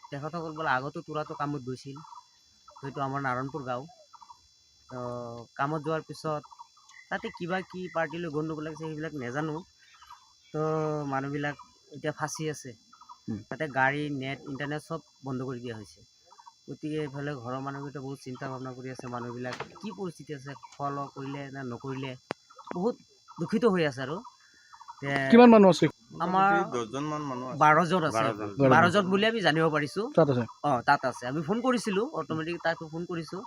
তেখেতসকল বোলে আগতো তোৰাটো কামত গৈছিল, হয়তো আমাৰ নাৰায়ণপুৰ গাঁও। তো কামত যোৱাৰ পিছত তাতে কিবা কি পাৰ্টিলৈ গণ্ডগোল লাগিছে সেইবিলাক নাজানো। তো মানুহবিলাক এতিয়া ফাঁচি আছে, তাতে গাড়ী নেট ইণ্টাৰনেট চব বন্ধ কৰি দিয়া হৈছে। গতিকে এইফালে ঘৰৰ মানুহকেইটা বহুত চিন্তা ভাৱনা কৰি আছে, মানুহবিলাক কি পৰিস্থিতি আছে, খোৱা লোৱা কৰিলে নে নকৰিলে, বহুত দুখিত হৈ আছে। আৰু কিমান মানুহ আছে? আমাৰ 12জন আছে, 12জন বুলি আমি জানিব পাৰিছোঁ। তাত আছে, আমি ফোন কৰিছিলোঁ, অট'মেটিক তাতো ফোন কৰিছোঁ।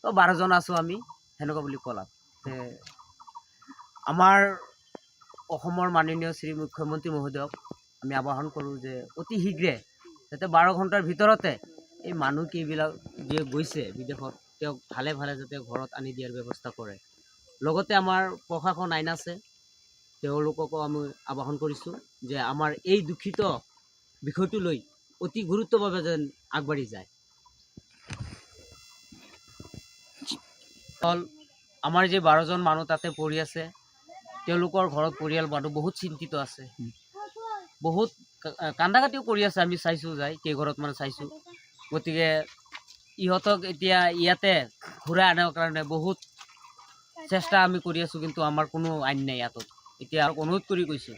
তো 12জন আছোঁ আমি, সেনেকুৱা বুলি ক'লাক। আমাৰ অসমৰ মাননীয় শ্ৰী মুখ্যমন্ত্ৰী মহোদয়ক আমি আহ্বান কৰোঁ যে অতি শীঘ্ৰে যাতে 12 ঘণ্টাৰ ভিতৰতে এই মানুহকেইবিলাক যে গৈছে বিদেশত, তেওঁক ভালে ভালে যাতে ঘৰত আনি দিয়াৰ ব্যৱস্থা কৰে। লগতে আমাৰ প্ৰশাসন আইন আছে, তেওঁলোককো আমি আহ্বান কৰিছোঁ যে আমাৰ এই দুখিত বিষয়টো লৈ অতি গুৰুত্বভাৱে যেন আগবাঢ়ি যায়। আমাৰ যে 12জন মানুহ তাতে পৰি আছে, তেওঁলোকৰ ঘৰত পৰিয়াল মানুহ বহুত চিন্তিত আছে, বহুত কান্দাকাটিও কৰি আছে। আমি চাইছোঁ, যাই কেইঘৰত মানে চাইছোঁ। গতিকে ইহঁতক এতিয়া ইয়াতে ঘূৰাই আনাৰ কাৰণে বহুত চেষ্টা আমি কৰি আছোঁ, কিন্তু আমাৰ কোনো আইন নাই ইয়াত। এতিয়া অনুৰোধ কৰি কৈছোঁ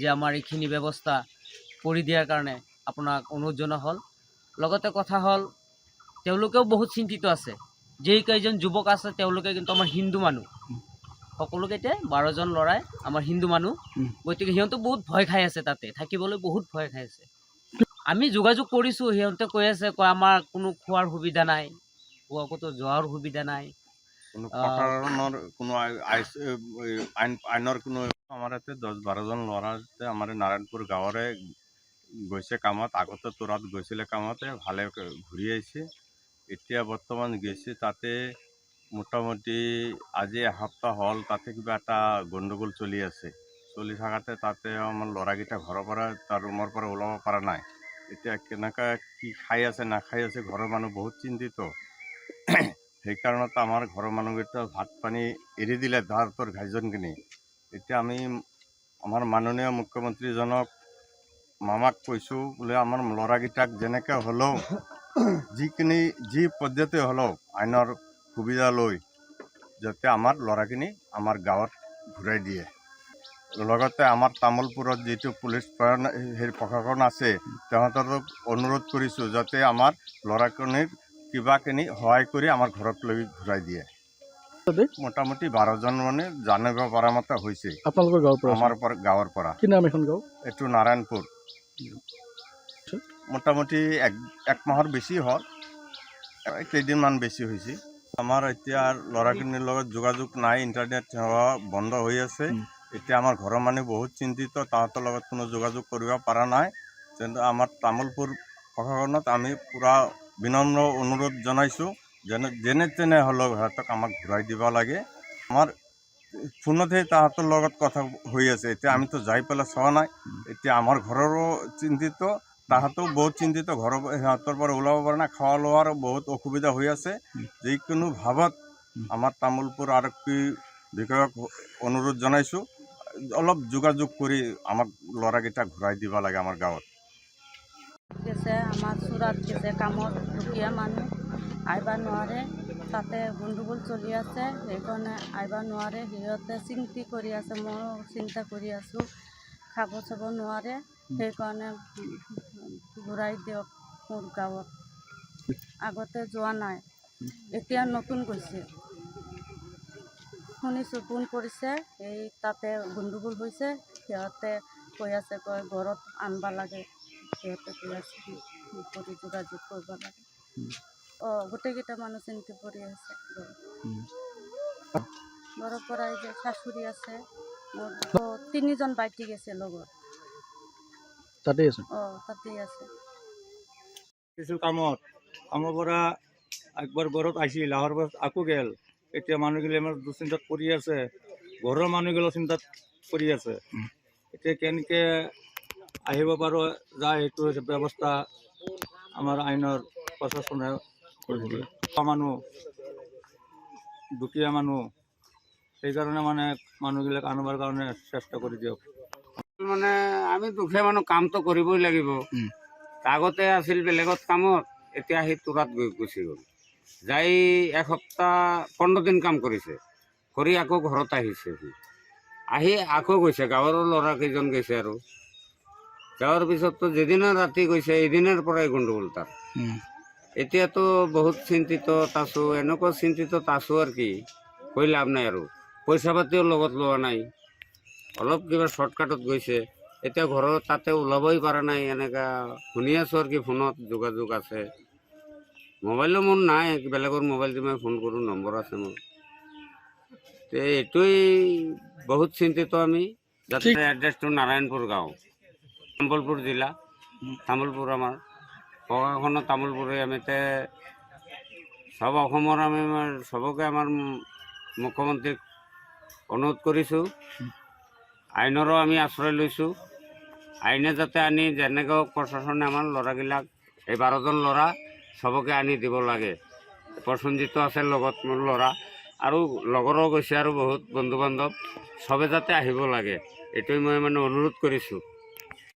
যে আমাৰ এইখিনি ব্যৱস্থা কৰি দিয়াৰ কাৰণে আপোনাক অনুৰোধ জনোৱা হ'ল। লগতে কথা হ'ল, তেওঁলোকেও বহুত চিন্তিত আছে। যেই কেইজন যুৱক আছে তেওঁলোকে কিন্তু আমাৰ হিন্দু মানুহ, সকলোকেইটা 12জন ল'ৰাই আমাৰ হিন্দু মানুহ। গতিকে সিহঁতে বহুত ভয় খাই আছে, তাতে থাকিবলৈ বহুত ভয় খাই আছে। আমি যোগাযোগ কৰিছোঁ, সিহঁতে কৈ আছে, আমাৰ কোনো খোৱাৰ সুবিধা নাই, ক'তো যোৱাৰ সুবিধা নাই, আইনৰ কোনো। আমাৰ ইয়াতে 10-12জন ল'ৰা আমাৰ নাৰায়ণপুৰ গাঁৱৰে গৈছে কামত, আগতে তোৰাত গৈছিলে কামতে, ভালে ঘূৰি আহিছে। এতিয়া বৰ্তমান গৈছে তাতে, মোটামুটি আজি এসপ্তাহ হ'ল তাতে কিবা এটা গণ্ডগোল চলি আছে। চলি থকাতে তাতে আমাৰ ল'ৰাকেইটা ঘৰৰ পৰা তাৰ ৰুমৰ পৰা ওলাব পৰা নাই। এতিয়া কেনেকৈ কি খাই আছে নাখাই আছে, ঘৰৰ মানুহ বহুত চিন্তিত। সেইকাৰণত আমাৰ ঘৰৰ মানুহকেইটা ভাত পানী এৰি দিলে তাহাঁতৰ গাৰ্জেনখিনি। এতিয়া আমি আমাৰ মাননীয় মুখ্যমন্ত্ৰীজনক মামাক কৈছোঁ বোলে আমাৰ ল'ৰাকেইটাক যেনেকৈ হ'লেও যি পদ্ধতি হ'লেও আইনৰ সুবিধা লৈ যাতে আমাৰ ল'ৰাখিনি আমাৰ গাঁৱত ঘূৰাই দিয়ে। লগতে আমাৰ তামোলপুৰত যিটো পুলিচ প্ৰশাসন আছে, তাহাঁতক অনুৰোধ কৰিছোঁ যাতে আমাৰ ল'ৰাখিনিৰ কিবাখিনি সহায় কৰি আমাৰ ঘৰত লৈ ঘূৰাই দিয়ে। মোটামুটি 12জন মানে জানিব পৰা মতে হৈছে। আপোনালোকৰ গাঁৱৰ পৰা? আমাৰ গাঁৱৰ পৰা। কি নাম এখন গাঁও? এইটো নাৰায়ণপুৰ। মোটামুটি এক মাহৰ বেছি হ'ল, কেইদিনমান বেছি হৈছে। আমাৰ এতিয়া ল'ৰাখিনিৰ লগত যোগাযোগ নাই, ইণ্টাৰনেট সেৱা বন্ধ হৈ আছে। এতিয়া আমাৰ ঘৰৰ মানুহ বহুত চিন্তিত, তাহাঁতৰ লগত কোনো যোগাযোগ কৰিব পৰা নাই। কিন্তু আমাৰ তামোলপুৰ প্ৰশাসনত আমি পূৰা বিনম্ৰ অনুৰোধ জনাইছোঁ, যেনে তেনে হ'লেও সিহঁতক আমাক ঘূৰাই দিব লাগে। আমাৰ ফোনতহে তাহাঁতৰ লগত কথা হৈ আছে, এতিয়া আমিতো যাই পেলাই চোৱা নাই। এতিয়া আমাৰ ঘৰৰো চিন্তিত, তাহাঁতেও বহুত চিন্তিত, সিহঁতৰ পৰা ওলাব পৰা নাই, খোৱা লোৱাৰো বহুত অসুবিধা হৈ আছে। যিকোনো ভাৱত আমাৰ তামোলপুৰ আৰক্ষী বিষয়াক অনুৰোধ জনাইছোঁ, অলপ যোগাযোগ কৰি আমাক ল'ৰাকেইটা ঘূৰাই দিব লাগে আমাৰ গাঁৱত। আমাৰ চুৰাত গেছে কামত, দুখীয়া মানুহ আহিব নোৱাৰে, তাতে গণ্ডগোল চলি আছে, সেইকাৰণে আহিব নোৱাৰে। সিহঁতে চিন্তা কৰি আছে, ময়ো চিন্তা কৰি আছোঁ, খাব চাব নোৱাৰে, সেইকাৰণে ঘূৰাই দিয়ক মোৰ গাঁৱত। আগতে যোৱা নাই, এতিয়া নতুন গৈছে। শুনিছোঁ ফোন কৰিছে, এই তাতে গণ্ডগোল হৈছে, সিহঁতে কৈ আছে, ঘৰত আনিব লাগে, সিহঁতে কৈ আছে কৰি যোগাযোগ কৰিব লাগে। গোটেইকেইটা মানুহ চিন্তা কৰি আছে। ঘৰৰ পৰা যে শাশুড়ি আছে, মোৰ 3জন বাইটি আছে লগত, তাতে আছে। তাতেই আছে। কিছু কামৰ পৰা একবাৰ ঘৰত আহিছিল, অহাৰ পাছত আকৌ গেল। এতিয়া মানুহগিলা আমাৰ দুশ্চিন্তাত পৰি আছে, ঘৰৰ মানুহগিলাও চিন্তাত পৰি আছে। এতিয়া কেনেকৈ আহিব পাৰোঁ যায়, সেইটো ব্যৱস্থা আমাৰ আইনৰ প্ৰশাসনে কৰিব লাগে। মানুহ দুখীয়া মানুহ, সেইকাৰণে মানে মানুহবিলাক আনিবৰ কাৰণে চেষ্টা কৰি দিয়ক। মানে আমি দুখীয়া মানুহ কামটো কৰিবই লাগিব, আগতে আছিল বেলেগত কামত, এতিয়া সেই তোৰাত গুচি গ'ল। যাই এসপ্তাহ 15 দিন কাম কৰিছে, কৰি আকৌ ঘৰত আহিছে। সি আহি আকৌ গৈছে, গাঁৱৰ ল'ৰা কেইজন গৈছে আৰু যাৱাৰ পিছততো যেদিনা ৰাতি গৈছে এদিনৰ পৰাই গণ্ডগোল তাৰ। এতিয়াতো বহুত চিন্তিত আছোঁ, এনেকুৱা চিন্তিত আছোঁ আৰু কি কৈ লাভ নাই আৰু। পইচা পাতিও লগত লোৱা নাই, অলপ কিবা শ্বৰ্টকাটত গৈছে। এতিয়া ঘৰৰ তাতে ওলাবই পৰা নাই, এনেকা শুনি আছোঁ আৰু কি ফোনত যোগাযোগ আছে। মোবাইলো মোৰ নাই, বেলেগৰ মোবাইল দি মই ফোন কৰোঁ, নম্বৰ আছে মোৰ। এইটোৱেই বহুত চিন্তিত আমি। যাতে এড্ৰেছটো নাৰায়ণপুৰ গাঁও, তামোলপুৰ জিলা, তামোলপুৰ আমাৰ প্ৰশাসনৰ তামোলপুৰে। আমি চব অসমৰ আমি চবকে আমাৰ মুখ্যমন্ত্ৰীক অনুৰোধ কৰিছোঁ, আইনৰো আমি আশ্ৰয় লৈছোঁ। আইনে যাতে আনি যেনেকৈ প্ৰশাসনে আমাৰ ল'ৰাবিলাক, এই 12জন ল'ৰা চবকে আনি দিব লাগে। প্ৰসঞ্জিত আছে লগত মোৰ ল'ৰা, আৰু লগৰো গৈছে আৰু বহুত বন্ধু বান্ধৱ, চবে যাতে আহিব লাগে, এইটোৱে মই অনুৰোধ কৰিছোঁ।